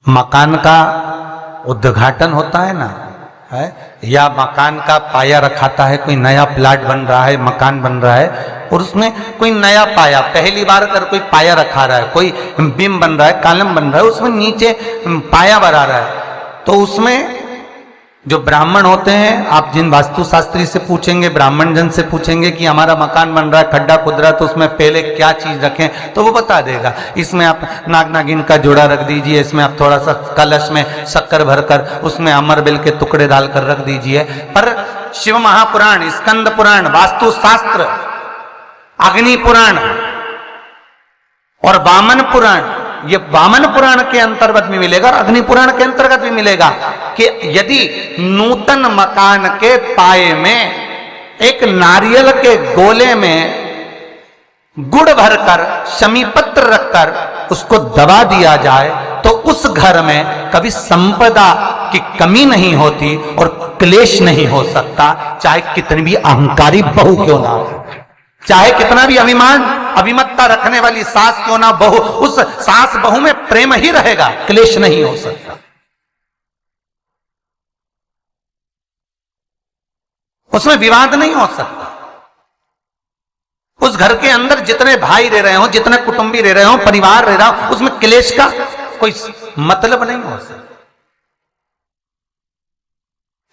मकान का उद्घाटन होता है ना, है, या मकान का पाया रखाता है, कोई नया प्लाट बन रहा है, मकान बन रहा है और उसमें कोई नया पाया, पहली बार अगर कोई पाया रखा रहा है, कोई बीम बन रहा है, कॉलम बन रहा है, उसमें नीचे पाया बना रहा है, तो उसमें जो ब्राह्मण होते हैं, आप जिन वास्तुशास्त्री से पूछेंगे, ब्राह्मण जन से पूछेंगे कि हमारा मकान बन रहा है, खड्डा खुद रहा है, तो उसमें पहले क्या चीज रखें, तो वो बता देगा। इसमें आप नाग नागिन का जोड़ा रख दीजिए, इसमें आप थोड़ा सा कलश में शक्कर भरकर उसमें अमरबेल के टुकड़े डालकर रख दीजिए। पर शिव महापुराण, स्कंद पुराण, वास्तुशास्त्र, अग्नि पुराण और वामन पुराण, ये वामन पुराण के अंतर्गत भी मिलेगा और अग्नि पुराण के अंतर्गत भी मिलेगा कि यदि नूतन मकान के पाए में एक नारियल के गोले में गुड़ भरकर, शमी पत्र रखकर उसको दबा दिया जाए तो उस घर में कभी संपदा की कमी नहीं होती और क्लेश नहीं हो सकता, चाहे कितनी भी अहंकारी बहू क्यों ना हो, चाहे कितना भी अभिमान अभिमत्ता रखने वाली सास क्यों ना बहू, उस सास बहू में प्रेम ही रहेगा, क्लेश नहीं हो सकता, उसमें विवाद नहीं हो सकता। उस घर के अंदर जितने भाई रह रहे हो, जितने कुटुंबी रह रहे हो, परिवार रह रहा हो, उसमें क्लेश का कोई मतलब नहीं हो सकता।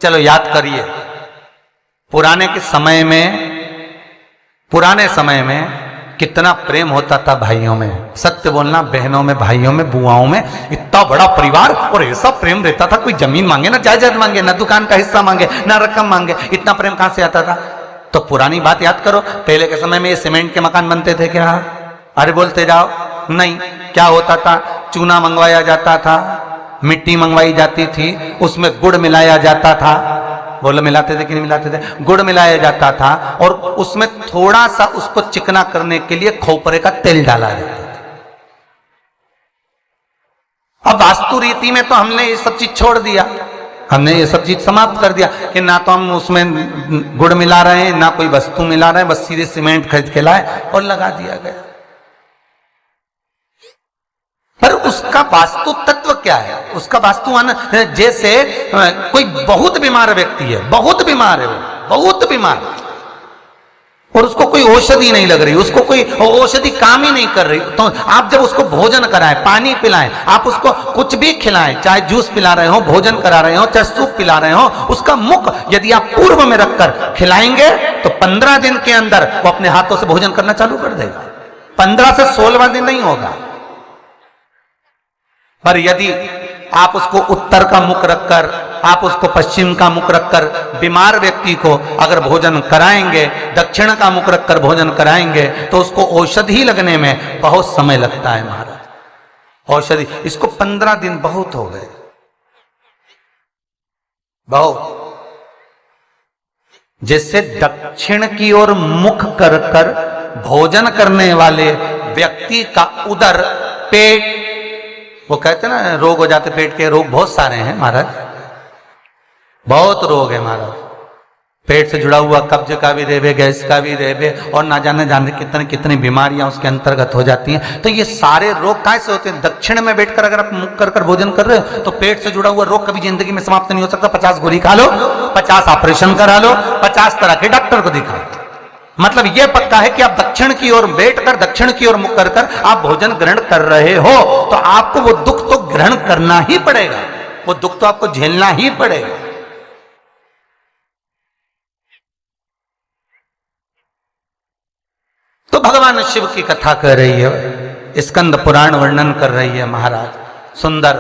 चलो याद करिए, पुराने समय में कितना प्रेम होता था भाइयों में, सत्य बोलना, बहनों में, भाइयों में, बुआओं में, इतना बड़ा परिवार और ऐसा प्रेम रहता था, कोई जमीन मांगे ना जायदाद मांगे, ना दुकान का हिस्सा मांगे, ना रकम मांगे, इतना प्रेम कहां से आता था। तो पुरानी बात याद करो, पहले के समय में ये सीमेंट के मकान बनते थे क्या? अरे बोलते जाओ, नहीं। क्या होता था? चूना मंगवाया जाता था, मिट्टी मंगवाई जाती थी, उसमें गुड़ मिलाया जाता था, बोलो मिलाते थे कि नहीं मिलाते थे? गुड़ मिलाया जाता था और उसमें थोड़ा सा उसको चिकना करने के लिए खोपरे का तेल डाला जाता था। अब वास्तु रीति में तो हमने ये सब चीज छोड़ दिया, हमने ये सब चीज समाप्त कर दिया कि ना तो हम उसमें गुड़ मिला रहे हैं, ना कोई वस्तु मिला रहे हैं, बस सीधे सीमेंट खरीद के लाए और लगा दिया गया। पर उसका वास्तु तत्व क्या है? उसका वास्तु जैसे कोई बहुत बीमार व्यक्ति है, बहुत बीमार है, बहुत बीमार, और उसको कोई औषधि नहीं लग रही, उसको कोई औषधि काम ही नहीं कर रही, तो आप जब उसको भोजन कराएं, पानी पिलाएं, आप उसको कुछ भी खिलाएं, चाहे जूस पिला रहे हो, भोजन करा रहे हो, चाहे सूप पिला रहे हो, उसका मुख यदि आप पूर्व में रखकर खिलाएंगे तो 15 दिन के अंदर वो अपने हाथों से भोजन करना चालू कर देगा। 15 से 16वां दिन नहीं होगा। पर यदि आप उसको उत्तर का मुख रखकर, आप उसको पश्चिम का मुख रखकर बीमार व्यक्ति को अगर भोजन कराएंगे, दक्षिण का मुख रखकर भोजन कराएंगे, तो उसको औषधि लगने में बहुत समय लगता है महाराज। औषधि इसको 15 दिन बहुत हो गए, बहुत। जिससे दक्षिण की ओर मुख कर कर भोजन करने वाले व्यक्ति का उदर, पेट, वो कहते हैं ना रोग हो जाते पेट के, रोग बहुत सारे हैं महाराज, बहुत रोग है महाराज। पेट से जुड़ा हुआ कब्ज का भी रेबे, गैस का भी रेबे, और ना जाने कितनी कितनी बीमारियां उसके अंतर्गत हो जाती हैं। तो ये सारे रोग कैसे होते हैं? दक्षिण में बैठकर अगर आप मुख कर कर भोजन कर रहे हो तो पेट से जुड़ा हुआ रोग कभी जिंदगी में समाप्त नहीं हो सकता। 50 गोली खा लो, 50 ऑपरेशन करा लो, 50 तरह के डॉक्टर को दिखा लो, मतलब यह पक्का है कि आप दक्षिण की ओर बैठकर, दक्षिण की ओर मुख कर कर आप भोजन ग्रहण कर रहे हो, तो आपको वो दुख तो ग्रहण करना ही पड़ेगा, वो दुख तो आपको झेलना ही पड़ेगा। तो भगवान शिव की कथा कर रही है, स्कंद पुराण वर्णन कर रही है महाराज, सुंदर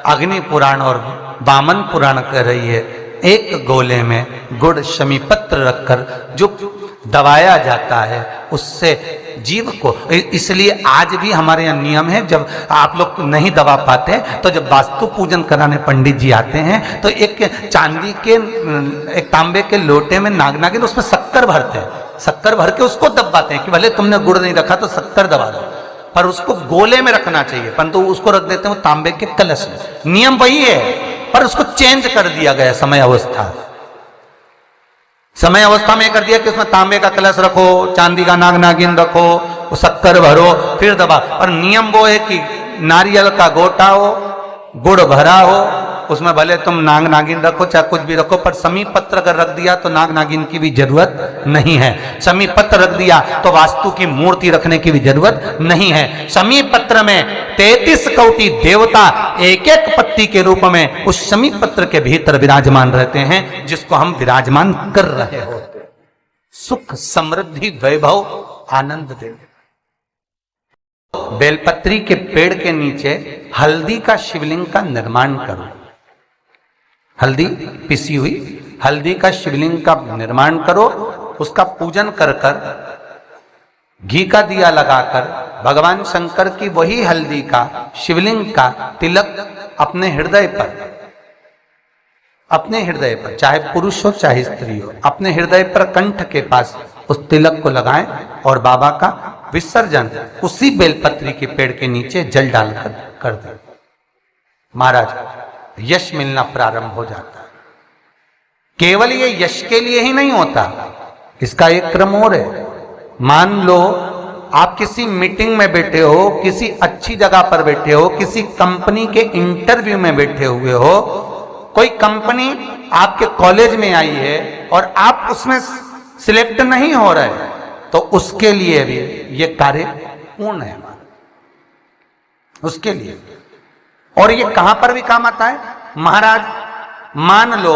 अग्नि पुराण और वामन पुराण कर रही है। एक गोले में गुड़ शमी पत्र रखकर जो दबाया जाता है उससे जीव को, इसलिए आज भी हमारे यहाँ नियम है, जब आप लोग नहीं दबा पाते तो जब वास्तु पूजन कराने पंडित जी आते हैं तो एक चांदी के, एक तांबे के लोटे में नाग नागिन, उसमें शक्कर भरते हैं, शक्कर भर के उसको दबाते हैं कि भले तुमने गुड़ नहीं रखा तो शक्कर दबा दो, पर उसको गोले में रखना चाहिए, परंतु उसको रख देते हैं तांबे के कलश में। नियम वही है पर उसको चेंज कर दिया गया समय अवस्था में कर दिया कि उसमें तांबे का कलश रखो, चांदी का नाग नागिन रखो, शक्कर भरो, फिर दबा। और नियम वो है कि नारियल का गोटा हो गुड़ भरा हो, उसमें भले तुम नाग नागिन रखो चाहे कुछ भी रखो, पर समीप पत्र अगर रख दिया तो नाग नागिन की भी जरूरत नहीं है। समीप पत्र रख दिया तो वास्तु की मूर्ति रखने की भी जरूरत नहीं है। समीप पत्र में 33 कोटि देवता एक एक पत्ती के रूप में उस समीप पत्र के भीतर विराजमान रहते हैं, जिसको हम विराजमान कर रहे होते। सुख समृद्धि वैभव आनंद दे। बेलपत्री के पेड़ के नीचे हल्दी का शिवलिंग का निर्माण करो। हल्दी पिसी हुई हल्दी का शिवलिंग का निर्माण करो, उसका पूजन कर कर घी का दिया लगाकर भगवान शंकर की वही हल्दी का शिवलिंग का तिलक अपने हृदय पर चाहे पुरुष हो चाहे स्त्री हो, अपने हृदय पर कंठ के पास उस तिलक को लगाएं और बाबा का विसर्जन उसी बेलपत्री के पेड़ के नीचे जल डालकर कर दें। महाराज यश मिलना प्रारंभ हो जाता है। केवल ये यश के लिए ही नहीं होता, इसका एक क्रम और है। मान लो आप किसी मीटिंग में बैठे हो, किसी अच्छी जगह पर बैठे हो, किसी कंपनी के इंटरव्यू में बैठे हुए हो, कोई कंपनी आपके कॉलेज में आई है और आप उसमें सिलेक्ट नहीं हो रहे, तो उसके लिए भी ये कार्य पूर्ण है हमारा, उसके लिए। और ये कहां पर भी काम आता है महाराज। मान लो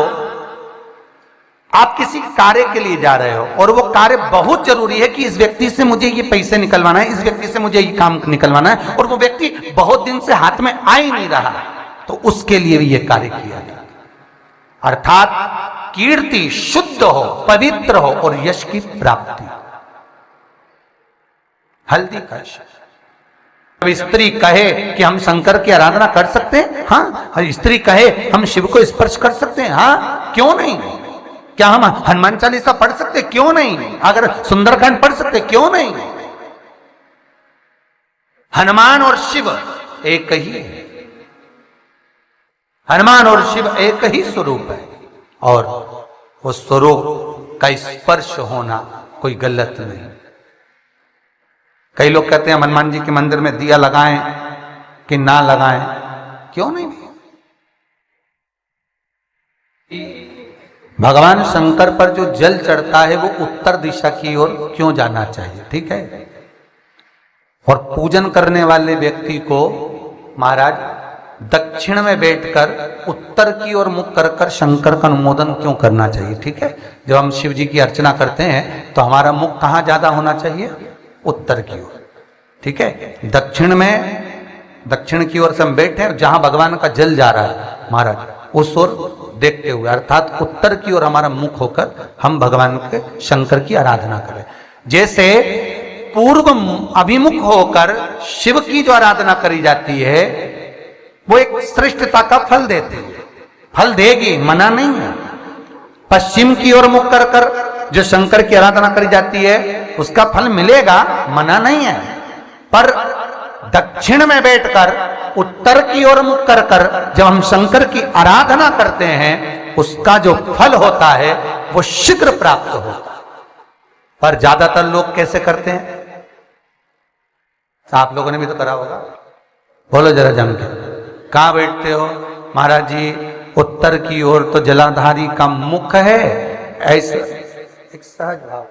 आप किसी कार्य के लिए जा रहे हो और वो कार्य बहुत जरूरी है कि इस व्यक्ति से मुझे ये पैसे निकलवाना है, इस व्यक्ति से मुझे ये काम निकलवाना है, और वो व्यक्ति बहुत दिन से हाथ में आ ही नहीं रहा, तो उसके लिए भी ये कार्य किया जाए। अर्थात कीर्ति शुद्ध हो, पवित्र हो और यश की प्राप्ति। हल्दी का अब स्त्री कहे कि हम शंकर की आराधना कर सकते हैं, हाँ। स्त्री कहे हम शिव को स्पर्श कर सकते हैं, हाँ, क्यों नहीं। क्या हम हनुमान चालीसा पढ़ सकते, क्यों नहीं। अगर सुंदरकांड पढ़ सकते, क्यों नहीं। हनुमान और शिव एक ही है, हनुमान और शिव एक ही स्वरूप है, और उस स्वरूप का स्पर्श होना कोई गलत नहीं। कई लोग कहते हैं हनुमान जी के मंदिर में दिया लगाएं कि ना लगाएं, क्यों नहीं। भगवान शंकर पर जो जल चढ़ता है वो उत्तर दिशा की ओर क्यों जाना चाहिए, ठीक है। और पूजन करने वाले व्यक्ति को महाराज दक्षिण में बैठकर उत्तर की ओर मुख कर कर शंकर का अनुमोदन क्यों करना चाहिए, ठीक है। जब हम शिव जी की अर्चना करते हैं तो हमारा मुख कहाँ ज्यादा होना चाहिए, उत्तर की ओर, ठीक है। दक्षिण की ओर से हम बैठे हैं, जहां भगवान का जल जा रहा है महाराज उस ओर देखते हुए, अर्थात उत्तर की ओर हमारा मुख होकर हम भगवान के शंकर की आराधना करें। जैसे पूर्व अभिमुख होकर शिव की जो आराधना करी जाती है वो एक श्रेष्ठता का फल देती है, फल देगी, मना नहीं है। पश्चिम की ओर मुख कर कर जो शंकर की आराधना करी जाती है उसका फल मिलेगा, मना नहीं है। पर दक्षिण में बैठकर उत्तर की ओर मुख कर कर जब हम शंकर की आराधना करते हैं उसका जो फल होता है वो शीघ्र प्राप्त होता है। पर ज्यादातर लोग कैसे करते हैं, आप लोगों ने भी तो करा होगा, बोलो जरा जम के। कहां बैठते हो महाराज जी, उत्तर की ओर तो जलाधारी का मुख है, ऐसा एक सहज भाव।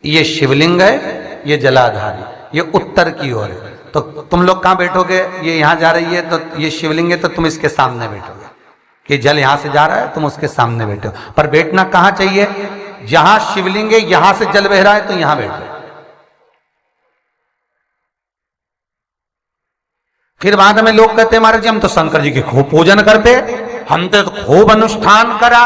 ये शिवलिंग है, ये जलाधारी, ये उत्तर की ओर है, तो तुम लोग कहां बैठोगे, ये यहां जा रही है तो ये शिवलिंग है तो तुम इसके सामने बैठोगे, कि जल यहां से जा रहा है तुम उसके सामने बैठो। पर बैठना कहां चाहिए, जहां शिवलिंग है यहां से जल बह रहा है तो यहां बैठो। फिर बाद में लोग कहते हैं महाराज जी हम तो शंकर जी की खूब पूजन करते, हम तो खूब अनुष्ठान करा,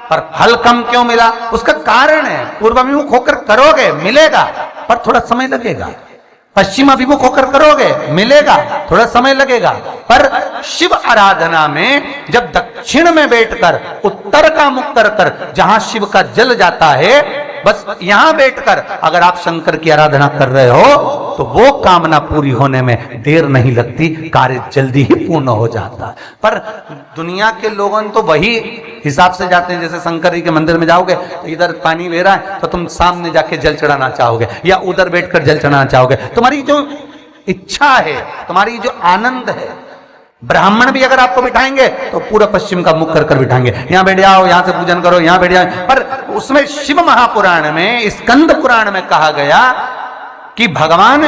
पर फल कम क्यों मिला। उसका कारण है पूर्वाभिमुख होकर करोगे मिलेगा, पर थोड़ा समय लगेगा। पश्चिम अभिमुख होकर करोगे मिलेगा, थोड़ा समय लगेगा। पर शिव आराधना में जब दक्षिण में बैठकर उत्तर का मुख कर कर जहां शिव का जल जाता है, बस यहां बैठकर अगर आप शंकर की आराधना कर रहे हो तो वो कामना पूरी होने में देर नहीं लगती, कार्य जल्दी ही पूर्ण हो जाता है। पर दुनिया के लोगों तो वही हिसाब से जाते हैं, जैसे शंकर जी के मंदिर में जाओगे तो इधर पानी बह रहा है तो तुम सामने जाके जल चढ़ाना चाहोगे या उधर बैठकर जल चढ़ाना चाहोगे। तुम्हारी जो इच्छा है, तुम्हारी जो आनंद है। ब्राह्मण भी अगर आपको बिठाएंगे तो पूरा पश्चिम का मुख कर कर बिठाएंगे, यहां बैठ जाओ, यहां से पूजन करो, यहां बैठ जाओ। पर उसमें शिव महापुराण में, स्कंद पुराण में कहा गया कि भगवान